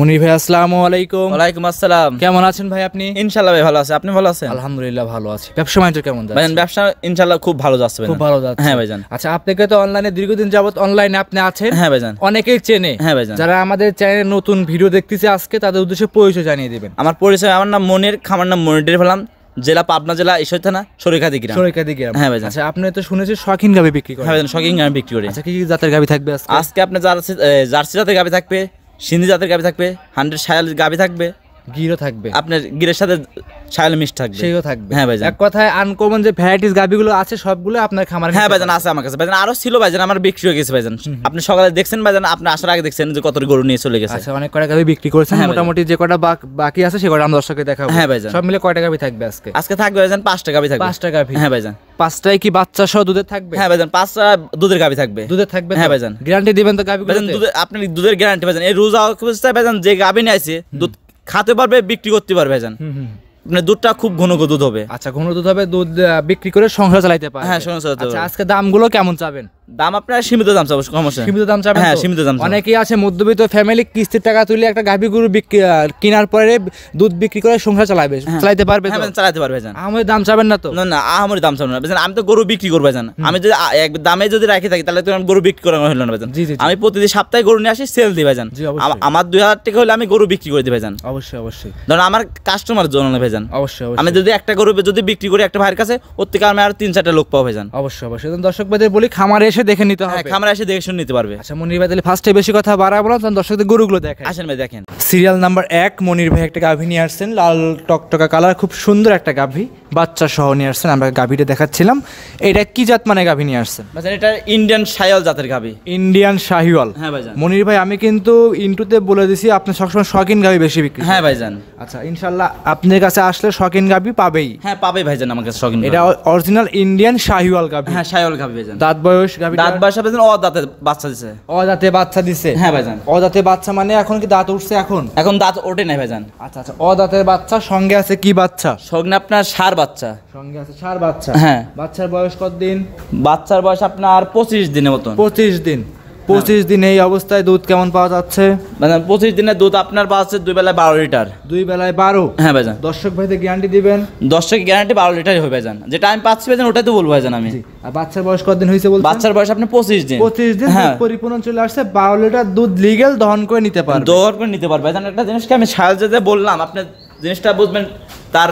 মুনির ভাই আসসালামু আলাইকুম। ওয়ালাইকুম আসসালাম। কেমন আছেন ভাই আপনি? ইনশাআল্লাহ ভাই ভালো আছি, আপনি ভালো আছেন? আলহামদুলিল্লাহ ভালো আছি। ব্যবসা বাণিজ্য কেমন যাচ্ছে? ভাইজান ব্যবসা ইনশাআল্লাহ খুব ভালো যাচ্ছে ভাইজান। খুব ভালো যাচ্ছে। হ্যাঁ ভাইজান। আচ্ছা, আপনাকে তো অনলাইনে দীর্ঘদিন যাবত অনলাইনে আপনি আছেন। হ্যাঁ ভাইজান। অনেকেই চেনে। হ্যাঁ ভাইজান। যারা আমাদের চ্যানেলে নতুন ভিডিও দেখতেছে আজকে তাদের উদ্দেশ্যে পরিচয় জানিয়ে দিবেন। আমার পরিচয়, আমার নাম মনির, খামার নাম মনির ফেলাম, জেলা পাবনা জেলা ঈশ্বর থানা সরিকাদি গ্রাম। সরিকাদি গ্রাম। হ্যাঁ ভাইজান। আচ্ছা, আপনি তো শুনেছি শৌখিন গাভী বিক্রি করেন। হ্যাঁ ভাইজান, শৌখিন গাভী বিক্রি করি। আচ্ছা, কি কি জাতের গাভী থাকবে আজকে? আজকে আপনার জার্সি জাতের গাভী থাকবে, সিন্ধি জাতের গাভী থাকবে, 100 শায়াল গাভী থাকবে, গিরও থাকবে, আপনার গিরের সাথে শায়াল মিক্স থাকবে, সেইও থাকবে। হ্যাঁ ভাইজান। এক কথায় আনকমন যে ভ্যারাইটিস গাভীগুলো আছে সবগুলো আপনার খামারে। হ্যাঁ ভাইজান, আছে আমার কাছে ভাইজান, আরো ছিল ভাইজান, আমার বিক্রি হয়ে গেছে ভাইজান। আপনি সকালে দেখছেন ভাইজান, আপনি আসার আগে দেখছেন যে কত গরু নিয়ে চলে গেছে। আচ্ছা, অনেক কয়টা গাভী বিক্রি করেছেন। মোটামুটি যে কয়টা বাকি আছে সে কয়টা আমরা দর্শককে দেখাবো। হ্যাঁ ভাইজান। সব মিলে কয়টা গাভী থাকবে আজকে? আজকে থাকবে ভাইজান 5টা গাভী থাকবে। 5টা গাভী। হ্যাঁ ভাইজান। 5টায় কি বাচ্চা সহ দুধের থাকবে? হ্যাঁ ভাইজান, 5টা দুধের গাভী থাকবে। দুধের থাকবে? হ্যাঁ ভাইজান। গ্যারান্টি দিবেন তো গাভী ভাইজান? আপনি দুধের গ্যারান্টি ভাইজান। এই রোজা অবস্থায় ভাইজান যে গাভী নিয়ে আসে দুধ খাতে পারবে, বিক্রি করতে পারবে ভাইজান। মানে দুধটা খুব ঘন দুধ হবে। আচ্ছা, ঘন দুধ হবে, দুধ বিক্রি করে সংসার চালাতে পারবে। হ্যাঁ, সংসার চালাতে আচ্ছা, পারবে। আজকে দামগুলো কেমন চাবেন? দাম আপনার সীমিত দাম চাবো, সমস্যা নেই। সীমিত দাম চাবেন? হ্যাঁ, সীমিত দাম। অনেকেই আছে মধ্যবিত্ত ফ্যামিলি কিস্তির টাকা তুলে একটা গাভী গরু কেনার পরে দুধ বিক্রি করে সংসার চালাতে পারবে। হ্যাঁ, চালাতে পারবে ভাইজান। আমার দাম চাবেন না তো? না, আমার দাম চাবো না ভাইজান। আমি তো গরু বিক্রি করবো ভাইজান। আমি যদি এক দামে যদি রাখি থাকি তাহলে তো আমি গরু বিক্রি করা হলো না ভাইজান। আমি প্রতিদিন সপ্তাহে গরু নিয়ে আসি, সেল দিই ভাইজান। আমার 2000 টাকা হলে আমি গরু বিক্রি করে দিই ভাইজান। অবশ্যই অবশ্যই। ধরুন আমার কাস্টমার জন্য না ভাইজান। অবশ্যই। আমি যদি একটা গরু যদি বিক্রি করি একটা ভাইয়ের কাছে, ওর থেকে আমি আর 3-4টা লোক পাবো ভাইজান। অবশ্যই অবশ্যই। দর্শক ভাইদের বলি খামারে এসে দেখে নিতে হবে। খামারে এসে দেখে শুনে নিতে পারবে। আচ্ছা, মনির ভাই তাহলে ফার্স্টে বেশি কথা বাড়াবো না, দর্শকদের গরুগুলো দেখেন। আসেন ভাই দেখেন। সিরিয়াল নাম্বার 1 মনির ভাই একটা গাভী নিয়ে আসছেন, লাল টকটকা কালার, খুব সুন্দর একটা গাভী, বাচ্চা সহ নিয়ে আসছেন। আমরা গাভীটা দেখাচ্ছিলাম। এটা কি জাত মানে গাভী নিয়ে আসছেন? ভাইজান এটা ইন্ডিয়ান শাহিওয়াল জাতের গাভী। ইন্ডিয়ান শাহিওয়াল। হ্যাঁ ভাইজান। মনির ভাই আমি কিন্তু ইন্টুতে বলে দিছি আপনি সবসময় শৌখিন গাভী বেশি বিক্রি। হ্যাঁ ভাইজান। আচ্ছা, ইনশাআল্লাহ আপনার কাছে আসলে শৌখিন গাভী পাবেই। হ্যাঁ, পাবে ভাইজান আমার কাছে শৌখিন। এটা অরিজিনাল ইন্ডিয়ান শাহিওয়াল গাভী। হ্যাঁ, শাহিওয়াল গাভী ভাইজান। দাঁত বয়স গাভী? দাঁত বয়স ভাইজান দাঁতে বাচ্চা দিছে। দাঁতে বাচ্চা দিছে? হ্যাঁ ভাইজান। দাঁতে বাচ্চা মানে এখন কি দাঁত উঠছে? এখন দাঁত ওঠে নাই ভাইজান। আচ্ছা আচ্ছা, দাঁতের বাচ্চা। সঙ্গে আছে কি বাচ্চা? সঙ্গে আপনার ষাঁড় বাচ্চা। সঙ্গে আছে ষাঁড় বাচ্চা। হ্যাঁ। বাচ্চার বয়স কত দিন? বাচ্চার বয়স আপনার 25 দিনের মতন। 25 দিন। 25 দিন এই অবস্থায় দুধ কেমন পাওয়া যাচ্ছে? মানে 25 দিনের দুধ আপনার পাচ্ছে 2 বেলায় 12 লিটার। 2 বেলায় 12? হ্যাঁ ভাইজান। দর্শক ভাইদের গ্যারান্টি দিবেন? দর্শক গ্যারান্টি 12 লিটারই হবে ভাইজান। যেটা আমি পাচ্ছি ভাইজান ওটাই তো বলবো ভাইজান আমি। আর বাচ্চার বয়স কত দিন হয়েছে বলছেন? বাচ্চার বয়স আপনার 25 দিন। 25 দিন পরিপূর্ণ চলে আসছে। 12 লিটার দুধ লিগ্যাল দহন করে নিতে পারবে। দহন করে নিতে পারবে ভাইজান। একটা জিনিসকে আমি সাহায্যে বললাম, আপনি জিনিসটা বুঝবেন, তার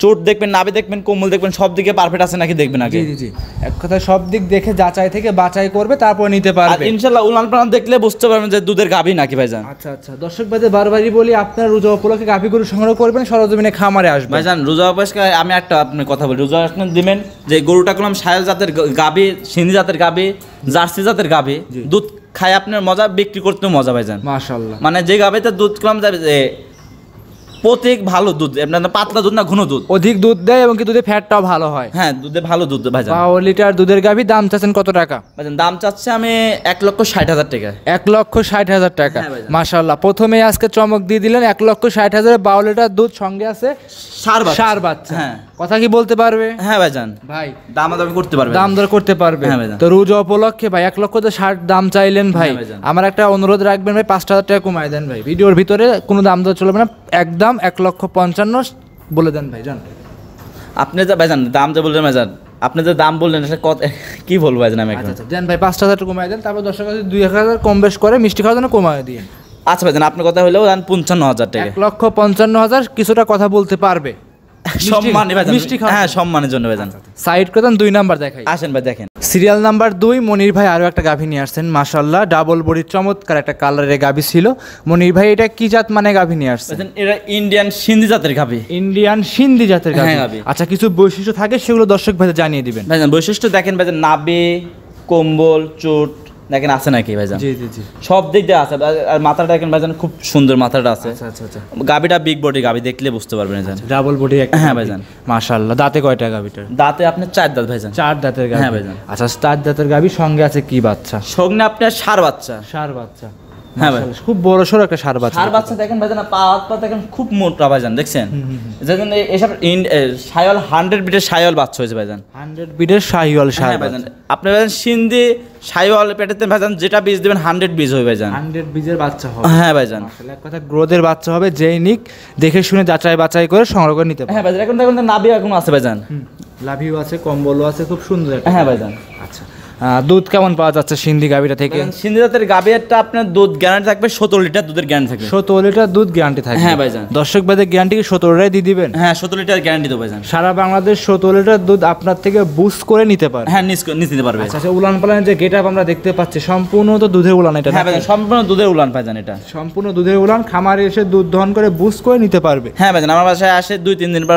চোট দেখবেন, নাভি দেখবেন, কোমল দেখবেন, সব দিকে পারফেক্ট আছে নাকি দেখবেন আগে। জি জি, এক কথা সব দিক দেখে যাচাই থেকে বাছাই করবে, তারপর নিতে পারবে। আর ইনশাআল্লাহ উলান পালান দেখলে বুঝতে পারবেন যে দুধের গাভী নাকি ভাইজান। আচ্ছা আচ্ছা, দর্শক ভাইদের বারবারই বলি আপনার রোজা উপলক্ষে গাভী গরু সংগ্রহ করবেন, সরজমিনে খামারে আসবেন ভাইজান। রোজা উপলক্ষে আমি একটা আপনার কথা বলি, রোজা আসলে দিবেন যে গরুটা করলাম শাহিওয়াল জাতের গাভী, সিন্ধি জাতের গাভী, জার্সি জাতের গাভী, দুধ খায় আপনার মজা, বিক্রি করতেও মজা ভাইজান। মাশাআল্লাহ। মানে যে গাভীতে দুধ করলাম প্রত্যেক ভালো দুধ, আপনার পাতলা দুধ না ঘন দুধ, অধিক দুধ দেয় এবং কি দুধের ফ্যাটটাও ভালো হয়। হ্যাঁ, দুধে ভালো দুধ ভাইজান। 12 লিটার দুধের গাভী। দাম চাচ্ছেন কত টাকা? ভাইজান দাম চাচ্ছে আমি 1,60,000 টাকা। 1,60,000 টাকা। মাশাআল্লাহ, প্রথমেই আজকে চমক দিয়ে দিলেন। 1,60,000 12 লিটার দুধ, সঙ্গে আছে ষাঁড় বাচ্চা। হ্যাঁ, কথা কি বলতে পারবে? হ্যাঁ ভাইজান। ভাই দাম দর করতে পারবে, দাম দর করতে পারবে। হ্যাঁ ভাইজান। তো রোজা উপলক্ষে ভাই 1,60,000 দাম চাইলেন ভাই। আমার একটা অনুরোধ রাখবেন ভাই, 5,000 টাকা কমায় দেন ভাই। ভিডিওর ভিতরে কোনো দাম দর চলবে না, একদম 1,55,000 বলে দেন ভাই। জান আপনি যা ভাইজান দাম যা বললেন ভাইজান, আপনি যে দাম বললেন সেটা কত কি বলবো ভাইজান আমি এখন। আচ্ছা দেন ভাই, 5,000 টাকা কমায় দেন, তারপর দর্শক কাছে 2,000 কম বেশ করে মিষ্টি খাওয়ার জন্য কমায় দিয়ে। আচ্ছা ভাইজান, আপনার কথা হলেও 55,000 টাকা। 1,55,000 কিছুটা কথা বলতে পারবে? সম্মানে ভাইজান, মিষ্টি খাওয়া, হ্যাঁ সম্মানের জন্য ভাইজান। সাইড করে দেন, 2 নাম্বার দেখাই। আসেন ভাই দেখেন। সিরিয়াল নাম্বার 2 মনির ভাই আরো একটা গাভী নিয়ে আসছেন। মাশাআল্লাহ, ডাবল বডির চমৎকার একটা কালারের গাভী ছিল। মনির ভাই এটা কি জাত মানে গাভী নিয়ে আসছেন? এটা ইন্ডিয়ান সিন্ধি জাতের গাভী। ইন্ডিয়ান সিন্ধি জাতের গাভী। আচ্ছা, কিছু বৈশিষ্ট্য থাকে সেগুলো দর্শক ভাইদের জানিয়ে দিবেন ভাইজান। বৈশিষ্ট্য দেখেন ভাইজান, নাভি, কম্বল, চোট দেখেন আছে নাকি ভাইজান? জি জি জি, সব দিক দিয়ে আছে। আর মাথাটা দেখেন ভাইজান, খুব সুন্দর মাথাটা আছে। আচ্ছা আচ্ছা আচ্ছা। গাভীটা বিগ বডি গাভী, দেখলে বুঝতে পারবেন ভাইজান। ডাবল বডি একটা। হ্যাঁ ভাইজান। মাশাআল্লাহ। দাঁতে কয়টা গাভীটার? দাঁতে আপনি 4 দাঁত ভাইজান। 4 দাঁতের গাভী। হ্যাঁ ভাইজান। আচ্ছা, 4 দাঁতের গাভী, সঙ্গে আছে কি বাচ্চা? সঙ্গে আপনার ষাঁড় বাচ্চা। ষাঁড় বাচ্চা। হ্যাঁ ভাই খুব বড় সড় একটা ষাঁড় বাচ্চা। ষাঁড় বাচ্চা দেখেন ভাইজান, পা হাত পা দেখেন খুব মোটা ভাইজান, দেখছেন যেখানে এসব শাহিওয়াল 100 বিটের শাহিওয়াল বাচ্চা হয়েছে ভাইজান, 100 বিটের শাহিওয়াল ষাঁড় ভাইজান। আপনি ভাইজান সিন্ধি শাহিওয়াল পেটেতে ভাইজান যেটা বীজ দিবেন 100 বীজ হবে ভাইজান, 100 বীজের বাচ্চা হবে। হ্যাঁ ভাইজান, আসলে এক কথা গ্রোথের বাচ্চা হবে, যেই নিক দেখে শুনে যাচাই বাছাই করে সংগ্রহ করে নিতে পারে। হ্যাঁ ভাইজান। এখন দেখুন নাভি এখন আছে ভাইজান, লাভিও আছে, কম্বলও আছে, খুব সুন্দর একটা। হ্যাঁ ভাইজান। আচ্ছা, দুধ কেমন পাওয়া যাচ্ছে সিন্ধি গাভীটা থেকে? সিন্ধি জাতের গাভীরটা আপনার দুধ গ্যারান্টি থাকবে 17 লিটার দুধের গ্যারান্টি থাকবে। 17 লিটার দুধ গ্যারান্টি থাকবে। হ্যাঁ ভাইজান। দর্শক ভাইদের গ্যারান্টি কি 17টাই দিয়ে দিবেন? হ্যাঁ 17 লিটার গ্যারান্টি দেবো ভাইজান। সারা বাংলাদেশ 17 লিটার দুধ আপনার থেকে বুস্ট করে নিতে পারে। হ্যাঁ নিতে পারবে। আচ্ছা, উলান পালানের যে গেটআপ আমরা দেখতে পাচ্ছি সম্পূর্ণ তো দুধের উলান এটা? হ্যাঁ ভাইজান, সম্পূর্ণ দুধের উলান ভাইজান, এটা সম্পূর্ণ দুধের উলান। খামারে এসে দুধ দহন করে বুস্ট করে নিতে পারবে। হ্যাঁ ভাইজান, আমার বাসায় আসে 2-3 দিন পর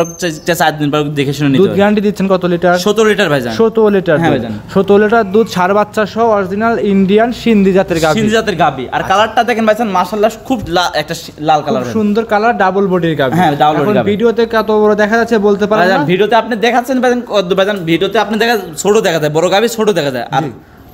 4 দিন পর দেখে শুনে নিতে দুধ গ্যারান্টি দিচ্ছেন কত লিটার? 17 লিটার ভাইজান। 17 লিটার। হ্যাঁ ভাইজান, 17 লিটার দুধ, ষাঁড় বাচ্চা সহ অরিজিনাল ইন্ডিয়ান সিন্ধি জাতের গাভী। সিন্ধি জাতের গাভী। আর কালারটা দেখেন ভাইজান, মাশাআল্লাহ খুব একটা লাল কালার, সুন্দর কালার, ডাবল বডির গাভী। হ্যাঁ ডাবল বডির গাভী। ভিডিওতে কত বড় দেখা যাচ্ছে বলতে পারেন না? ভিডিওতে আপনি দেখাচ্ছেন ভাইজান, ভিডিওতে আপনি দেখা ছোট দেখা যায়, বড় গাভী ছোট দেখা যায়।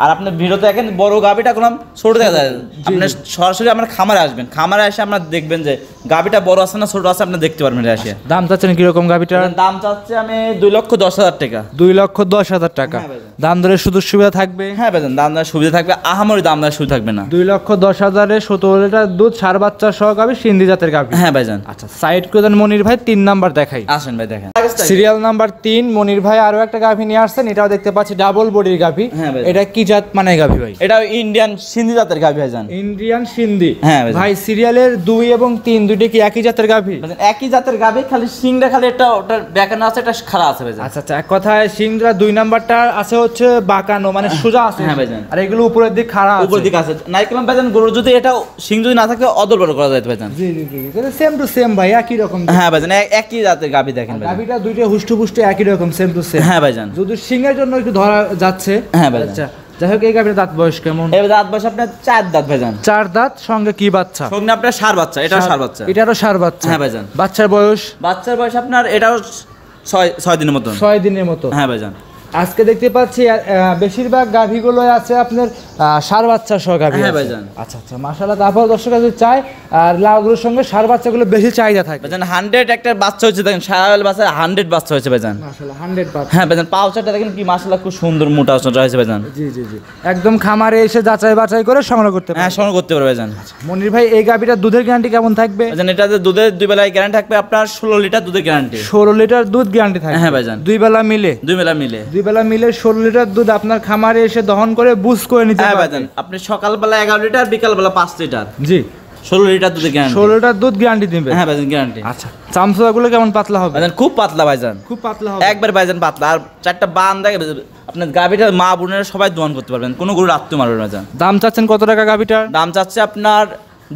আর আপনি ভিডিওতে দেখেন বড় গাভীটা কোন ছোট দেখা যায়। আপনি সরাসরি আমার খামারে আসবেন, খামারে এসে আপনারা দেখবেন যে গাভীটা বড় আছে না ছোট আছে, আপনি দেখতে পারবেন এসে। দাম চাচ্ছেন কি রকম গাভীটার? দাম চাচ্ছি আমি 2,10,000 টাকা। 2,10,000 টাকা। দাম দরের সুযোগ সুবিধা থাকবে? হ্যাঁ ভাইজান, দাম দরের সুবিধা থাকবে, আহামরি দাম দরের সুবিধা থাকবে না। 2,10,000 17 লিটার দুধ, ষাঁড় বাচ্চা সহ গাভী, সিন্ধি জাতের গাভী। হ্যাঁ ভাইজান। আচ্ছা, সাইড করে দেন মনির ভাই, 3 নাম্বার দেখাই। আসেন ভাই দেখেন। সিরিয়াল নাম্বার 3 মনির ভাই আরো একটা গাভী নিয়ে আসছেন, এটাও দেখতে পাচ্ছি ডাবল বডির গাভী। এটা কি জাত মানে গাভী ভাই? এটা ইন্ডিয়ান সিন্ধি জাতের গাভী ভাইজান। ইন্ডিয়ান সিন্ধি। হ্যাঁ ভাই, সিরিয়ালের 2 এবং 3 দুইটা কি একই জাতের গাভী? একই জাতের গাভী, খালি সিংটা খালি এটা ওটার বেকানো আছে, এটা খাড়া আছে ভাইজান। আচ্ছা আচ্ছা, এক কথায় সিংটা 2 নাম্বারটা আছে হচ্ছে বাঁকানো, মানে সোজা আছে। হ্যাঁ ভাইজান। আর এগুলো উপরের দিক খাড়া আছে। উপরের দিক আছে। নাইকেলাম ভাইজান, গরু যদি এটা সিং যদি না থাকে অদল বড় করা যায় ভাইজান। জি জি জি, সেম টু সেম ভাই, একই রকম। হ্যাঁ ভাইজান, একই জাতের গাভী দেখেন ভাইজান। গাভীটা দুইটা হুষ্টু পুষ্টু একই রকম, সেম টু সেম। হ্যাঁ ভাইজান, যদি সিংয়ের জন্য একটু ধরা যাচ্ছে। হ্যাঁ ভাইজান। আচ্ছা, যাই হোক, এই গাভীর দাঁত বয়স কেমন? এই দাঁত বয়স আপনার 4 দাঁত ভাইজান। 4 দাঁত, সঙ্গে কি বাচ্চা? সঙ্গে আপনার ষাঁড় বাচ্চা, এটাও ষাঁড় বাচ্চা। এটারও ষাঁড় বাচ্চা। হ্যাঁ ভাইজান। বাচ্চার বয়স? বাচ্চার বয়স আপনার এটাও 6 দিনের মতো। 6 দিনের মতো। হ্যাঁ ভাইজান। আজকে দেখতে পাচ্ছি বেশিরভাগ গাভীগুলো আছে আপনার ষাঁড় বাচ্চা সহ গাভী। হ্যাঁ ভাইজান। আচ্ছা আচ্ছা, মাশাআল্লাহ। তারপর দর্শক যদি চায়, আর লাউগুলোর সঙ্গে ষাঁড় বাচ্চাগুলো বেশি চাহিদা থাকে ভাইজান। 100 একটা বাচ্চা হচ্ছে দেখেন, ষাঁড় বাচ্চা 100 বাচ্চা হয়েছে ভাইজান। মাশাআল্লাহ, 100 বাচ্চা। হ্যাঁ ভাইজান, পাউচারটা দেখেন কি মাশাআল্লাহ খুব সুন্দর মোটা ওজন রয়েছে ভাইজান। জি জি জি, একদম খামারে এসে যাচাই বাছাই করে সংগ্রহ করতে পারে। হ্যাঁ সংগ্রহ করতে পারবে ভাইজান। মনির ভাই, এই গাভীটার দুধের গ্যারান্টি কেমন থাকবে? ভাইজান, এটাতে দুধের 2 বেলায় গ্যারান্টি থাকবে আপনার 16 লিটার দুধের গ্যারান্টি। 16 লিটার দুধ গ্যারান্টি থাকবে? হ্যাঁ ভাইজান। 2 বেলা মিলে? 2 বেলা মিলে। 2 বেলা মিলে 16 লিটার দুধ আপনার খামারে এসে দহন করে বুস্ট করে নিতে হ্যাঁ পারবে। ভাইজান, আপনি সকালবেলা 11 লিটার, বিকালবেলা 5 লিটার। জি, 16 লিটার দুধের গ্যারান্টি। 16 লিটার দুধ গ্যারান্টি দিবে? হ্যাঁ ভাইজান, গ্যারান্টি। আচ্ছা, চামচুয়াগুলো কেমন পাতলা হবে? ভাইজান খুব পাতলা ভাইজান, খুব পাতলা হবে একবার ভাইজান পাতলা। আর 4টা বান দেখে আপনার গাভীটা মা বোনেরা সবাই দোয়ান করতে পারবেন, কোনো গরু রাখতে পারবেন ভাইজান। দাম চাচ্ছেন কত টাকা গাভীটার? দাম চাচ্ছে আপনার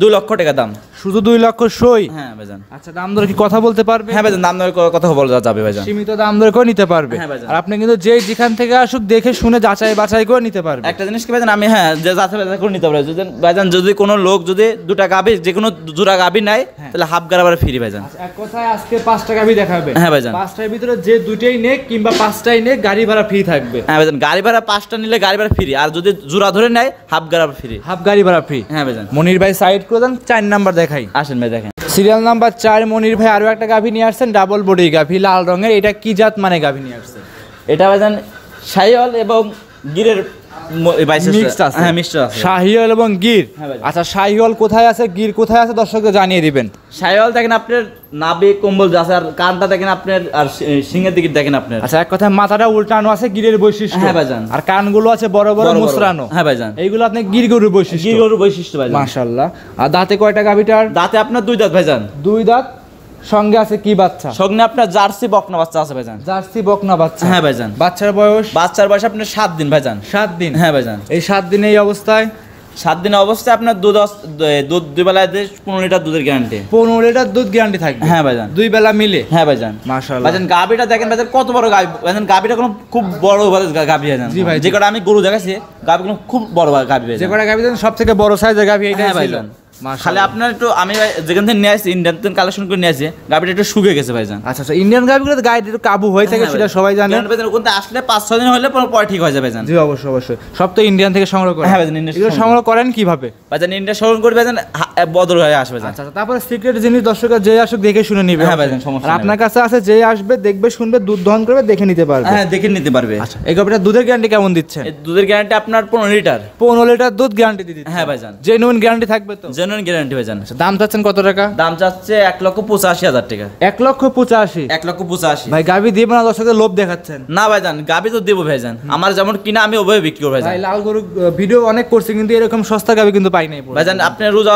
2 লক্ষ টাকা দাম। শুধু 2 লক্ষ সই? হ্যাঁ ভাইজান। আচ্ছা, দাম দরে কি কথা বলতে পারবে? হ্যাঁ ভাইজান, দাম দর কথা বলা যাবে ভাইজান। সীমিত দাম দরে করে নিতে পারবে। হ্যাঁ ভাইজান। আর আপনি কিন্তু যেখান থেকে আসুক দেখে শুনে যাচাই বাছাই করে নিতে পারবে। একটা জিনিস কি ভাইজান, আমি হ্যাঁ যে যাচাই বাছাই করে নিতে পারবো ভাইজান। যদি কোনো লোক যদি 2টা গাভী, যে কোনো জোড়া গাভী নেয়, তাহলে হাফ গাড়া ফ্রি ভাইজান। এক কথায় আজকে 5টা গাভী দেখাবে? হ্যাঁ ভাইজান। 5টার ভিতরে যে দুটেই নেক কিংবা 5টাই নেক, গাড়ি ভাড়া ফ্রি থাকবে। হ্যাঁ ভাইজান, গাড়ি ভাড়া 5টা নিলে গাড়ি ভাড়া ফ্রি, আর যদি জোড়া ধরে নেয় হাফ গাড়া ফ্রি। হাফ গাড়ি ভাড়া ফ্রি। হ্যাঁ ভাইজান। মনির ভাই সাইড করে দেন, 4 নাম্বার দেখাই। আসেন ভাই দেখেন। সিরিয়াল নাম্বার 4 মনির ভাই আরো একটা গাভী নিয়ে আসছেন, ডাবল বডি গাভী, লাল রঙের। এটা কি জাত মানে গাভী নিয়ে আসছেন? এটা ভাইজান শাহিওয়াল এবং গিরের মিক্সড আছে। হ্যাঁ মিক্সড আছে। শাহিওয়াল এবং গির। হ্যাঁ ভাই। আচ্ছা, শাহিওয়াল কোথায় আছে, গির কোথায় আছে দর্শকদের জানিয়ে দিবেন। শাহিওয়াল দেখেন আপনার নাভি কম্বল আছে, আর কানটা দেখেন আপনার, আর সিংহের দিকে দেখেন আপনার। আচ্ছা, এক কথায় মাথাটা উল্টানো আছে, গিরের বৈশিষ্ট্য। হ্যাঁ ভাইজান। আর কানগুলো আছে বড় বড় মুচড়ানো। হ্যাঁ ভাইজান। এইগুলো আপনি গির গরুর বৈশিষ্ট্য। গির গরুর বৈশিষ্ট্য ভাইজান। মাশাআল্লাহ। আর দাঁতে কয়টা গাভীটার? দাঁতে আপনার 2 দাঁত ভাইজান। 2 দাঁত, সঙ্গে আছে কি বাচ্চা? সঙ্গে আপনার জার্সি বকনা বাচ্চা আছে ভাইজান। জার্সি বকনা বাচ্চা? হ্যাঁ ভাইজান। বাচ্চার বয়স? বাচ্চার বয়স আপনার 7 দিন ভাইজান। 7 দিন? হ্যাঁ ভাইজান। এই 7 দিন এই অবস্থায়? 7 দিনের অবস্থায় আপনার দুধ 2 বেলায় 15 লিটার দুধের গ্যারান্টি। 15 লিটার দুধ গ্যারান্টি থাকবে? হ্যাঁ ভাইজান। 2 বেলা মিলে? হ্যাঁ ভাইজান। মাশাআল্লাহ। ভাইজান গাভীটা দেখেন ভাইজান, কত বড় গাভী ভাইজান। গাভীটা কোনো খুব বড় গাভী ভাইজান। জি ভাই। যে কটা আমি গরু দেখাচ্ছি, গাভী কোনো খুব বড় গাভী ভাইজান। যে কটা গাভী দেন সবথেকে বড় সাইজের গাভী এইটা হ্যাঁ ছিল? ভাইজান। মাশাআল্লাহ। খালি আপনার একটু আমি ভাই যেখান থেকে নিয়ে আসছি ইন্ডিয়ান থেকে কালেকশন করে নিয়ে আসছি গাবিটা একটু শুকিয়ে গেছে ভাইজান। আচ্ছা আচ্ছা, ইন্ডিয়ান গাভিগুলো গাইড একটু কাবু হয়ে থাকে, হ্যাঁ সেটা ভাই। সবাই জানে। কারণ ভাইজান ওখান থেকে আসলে 5-6 দিন হলে পরে ঠিক হয়ে যাবে ভাইজান। জি অবশ্যই অবশ্যই, সব তো ইন্ডিয়ান থেকে সংগ্রহ করেন। হ্যাঁ ভাইজান, ইন্ডিয়ান এগুলো সংগ্রহ। সংগ্রহ করেন কিভাবে? ভাইজান ইন্ডিয়া শোরুম করে ভাইজান বদল হয়ে আসবে ভাইজান। আচ্ছা আচ্ছা, তারপরে সিক্রেট জিনিস দর্শকরা যে আসুক দেখে শুনে নিবে। হ্যাঁ ভাইজান, সমস্যা আর নেই। আপনার কাছে আছে, যে আসবে দেখবে শুনবে দুধ দহন করবে দেখে নিতে পারবে। হ্যাঁ দেখে নিতে পারবে। আচ্ছা, এই গাভিটার দুধের গ্যারান্টি কেমন দিচ্ছেন? এই দুধের গ্যারান্টি আপনার 15 লিটার। 15 লিটার দুধ গ্যারান্টি দিয়ে দিচ্ছেন। হ্যাঁ ভাইজান, জেনুইন গ্যারান্টি থাকবে তো? জেনুইন গ্যারান্টি ভাইজান। আচ্ছা, দাম চাচ্ছেন কত টাকা? দাম চাচ্ছে 1,85,000 টাকা। 1,85,000। 1,85,000। ভাই গাভি দিয়ে না, দর্শকদের লোভ দেখাচ্ছেন। না ভাইজান, গাবি তো দেবো ভাইজান, আমার যেমন কিনা আমি ওভাবে বিক্রি করবো ভাইজান। ভাই লাল গরু ভিডিও অনেক করছে, কিন্তু এরকম সস্তা গাভি কিন্তু পাই নাই। ভাইজান আপনার রোজা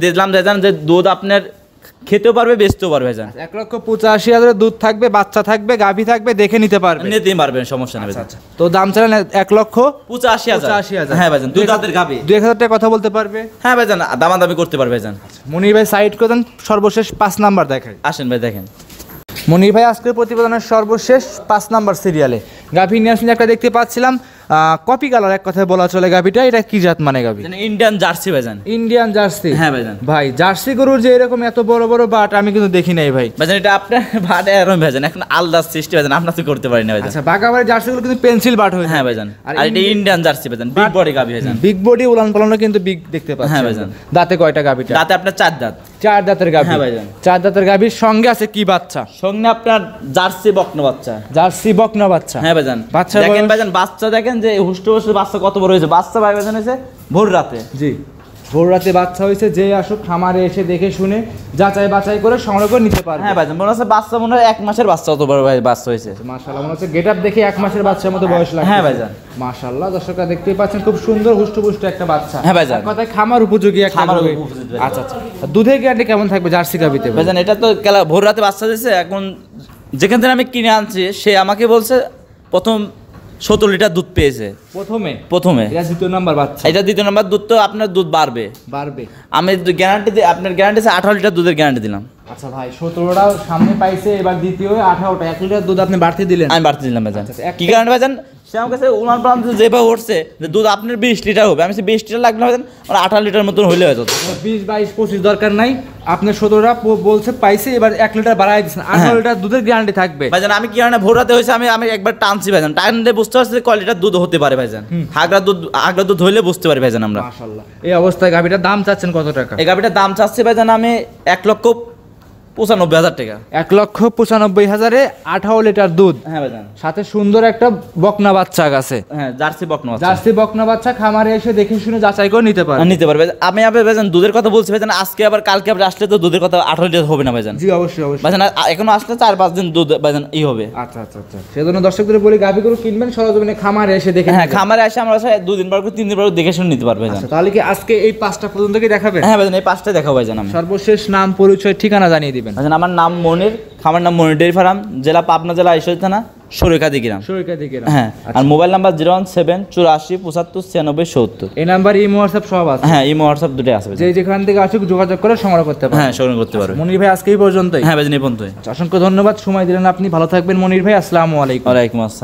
দেখলাম ভাইজান যে দুধ আপনার খেতেও পারবে বেচতেও পারবে ভাইজান। 1,85,000 দুধ থাকবে, বাচ্চা থাকবে, গাভি থাকবে, দেখে নিতে পারবে। নিতেই পারবেন, সমস্যা নেই ভাইজান। তো দাম চালেন 85,000। 85,000। হ্যাঁ ভাইজান, দুই দাঁতের গাবি। 2,000 টাকা কথা বলতে পারবে। হ্যাঁ ভাইজান, দামাদামি করতে পারবে ভাইজান। মনির ভাই সাইড করে দেন, সর্বশেষ 5 নাম্বার দেখাই। আসেন ভাই দেখেন। মনির ভাই আজকের প্রতিবেদনের সর্বশেষ 5 নাম্বার সিরিয়ালে গাভি নিয়ে আসলে একটা দেখতে পাচ্ছিলাম, কপি কালার এক কথায় বলা চলে। গাভিটা এটা কি জাত মানে গাভি? ইন্ডিয়ান জার্সি ভাইজান। Indian jersey. হ্যাঁ ভাইজান। ভাই জার্সি গরুর যে এরকম এত বড় বড় বাট আমি কিন্তু দেখি নাই ভাই। ভাইজান এটা আপনার ভাড়া এরকম ভাইজান, এখন আলাদা সৃষ্টি ভাইজান, আমরা তো করতে পারি না ভাইজান। আচ্ছা, বাগাবাড়ি জার্সি গুলো কিন্তু পেন্সিল বাট হয়ে। হ্যাঁ ভাইজান, আর আর এটা ইন্ডিয়ান জার্সি ভাইজান, বিগ বডি গাবি ভাইজান। বিগ বডি উলান পালানো কিন্তু বিগ দেখতে পাচ্ছি। হ্যাঁ ভাইজান। দাঁতে কয়টা গাভিটা? দাঁতে আপনার 4 দাঁত। 4 দাঁতের গাভি। হ্যাঁ ভাইজান। 4 দাঁতের গাভির সঙ্গে আছে কি বাচ্চা? সঙ্গে আপনার জার্সি বকনা বাচ্চা। জার্সি বকনা বাচ্চা। হ্যাঁ ভাইজান, বাচ্চার দেখেন বয়স? ভাইজান, বাচ্চা দেখেন যে হুষ্ট হুষ্ট বাচ্চা কত বড় হয়েছে। বাচ্চা ভাই ভাইজান হয়েছে ভোর রাতে। জি, ভোর রাতে বাচ্চা হয়েছে। যে আসুক খামারে এসে দেখে শুনে যাচাই বাছাই করে সংগ্রহ করে নিতে পারবে। হ্যাঁ ভাইজান, মনে হচ্ছে বাচ্চা মনে হয় 1 মাসের বাচ্চা, অত বড় ভাই বাচ্চা হয়েছে। মাশাআল্লাহ, মনে হচ্ছে গেটআপ দেখে 1 মাসের বাচ্চার মতো বয়স লাগে। হ্যাঁ ভাইজান। মাশাআল্লাহ, দর্শকরা দেখতেই পাচ্ছেন খুব সুন্দর হুষ্টপুষ্ট একটা বাচ্চা। হ্যাঁ ভাইজান। এক কথায় খামার উপযোগী একটা খামার গাভী। উপযোগী। আচ্ছা আচ্ছা, দুধের গ্যারান্টি কেমন থাকবে জার্সি গাভিতে? ভাইজান এটা তো ভোর রাতে বাচ্চা দিয়েছে। এখন যেখান থেকে আমি কিনে আনছি সে আমাকে বলছে প্রথম 17 লিটার দুধ পেয়েছে প্রথমে। এটা দ্বিতীয় নাম্বার বাচ্চা। এটা দ্বিতীয় নাম্বার দুধ, তো আপনার দুধ বাড়বে। আমি গ্যারান্টি দিই, আপনার গ্যারান্টি 18 লিটার দুধের গ্যারান্টি দিলাম। আচ্ছা ভাই, 17টা সামনে পাইছে, এবার দ্বিতীয় 18টা, 1 লিটার দুধ আপনি বাড়তি দিলেন। আমি বাড়তে দিলাম ভাইজান। আচ্ছা, কি কারণে ভাইজান? সে আমার কাছে উনার প্রান্ত যেভাবে উঠছে যে দুধ আপনার 20 লিটার হবে, আমি 20 লিটার লাগবে না ভাইজান, আমার 18 লিটার মতন হইলে হয়তো। 20, 22, 25 দরকার নাই, আপনার 17টা বলছে পাইছে, এবার 1 লিটার বাড়াই দিচ্ছেন। 18 লিটার দুধের গ্যারান্টি থাকবে ভাইজান। আমি কি কারণে ভোর রাতে হয়েছে, আমি একবার টানছি ভাইজান, টানলে বুঝতে পারছি যে কয় লিটার দুধ হতে পারে ভাইজান। আগরা দুধ হইলে বুঝতে পারি ভাইজান আমরা। মাশাআল্লাহ, এই অবস্থায় গাভিটার দাম চাচ্ছেন কত টাকা? এই গাভিটার দাম চাচ্ছি ভাইজান আমি 1,95,000 টাকা। 1,95,000-এ 18 লিটার দুধ। হ্যাঁ ভাইজান। সাথে সুন্দর একটা বকনা বাচ্চা আছে। হ্যাঁ, জার্সি বকনা বাচ্চা। জার্সি বকনা বাচ্চা খামারে এসে দেখে শুনে যাচাই করে নিতে পারবে। নিতে পারবে। আমি আবার ভাইজান দুধের কথা বলছি ভাইজান, আজকে আবার কালকে আবার আসলে তো দুধের কথা 18 লিটার হবে না ভাইজান। জি অবশ্যই অবশ্যই ভাইজান, এখনো আসলে 4-5 দিন দুধ ভাইজান হবে। আচ্ছা আচ্ছা আচ্ছা, সেজন্য দর্শকদের বলি গাভী গরু কিনবেন সরজমিনে খামারে এসে দেখে। হ্যাঁ, খামারে এসে আমরা 2 দিন পর 3 দিন পর দেখে শুনে নিতে পারবে ভাইজান। আচ্ছা, তাহলে কি আজকে এই 5টা পর্যন্ত কি দেখাবেন? হ্যাঁ ভাইজান, এই 5টা দেখাবো ভাইজান। আমি সর্বশেষ নাম, পরিচয়, ঠিকানা জানিয়ে দিবেন। ভাইজান আমার নাম মনির, খামার নাম মনির ডেইরি ফার্ম, জেলা পাবনা, জেলা ঈশ্বরদী থানা, সরিকাদি গ্রাম। হ্যাঁ, আর মোবাইল নাম্বার 01784859670। এই নাম্বার ইমো হোয়াটসঅ্যাপ সব আছে? হ্যাঁ, ইমো হোয়াটসঅ্যাপ দুটোই আছে। যে যেখান থেকে আসুক যোগাযোগ করে সংগ্রহ করতে পারবে। হ্যাঁ, সংগ্রহ করতে পারবে। মনির ভাই আজকে এই পর্যন্তই। হ্যাঁ ভাইজান, এই পর্যন্তই। অসংখ্য ধন্যবাদ, সময় দিলেন আপনি। ভালো থাকবেন মনির ভাই, আসসালামু আলাইকুম। ওয়ালাইকুম আসসালাম।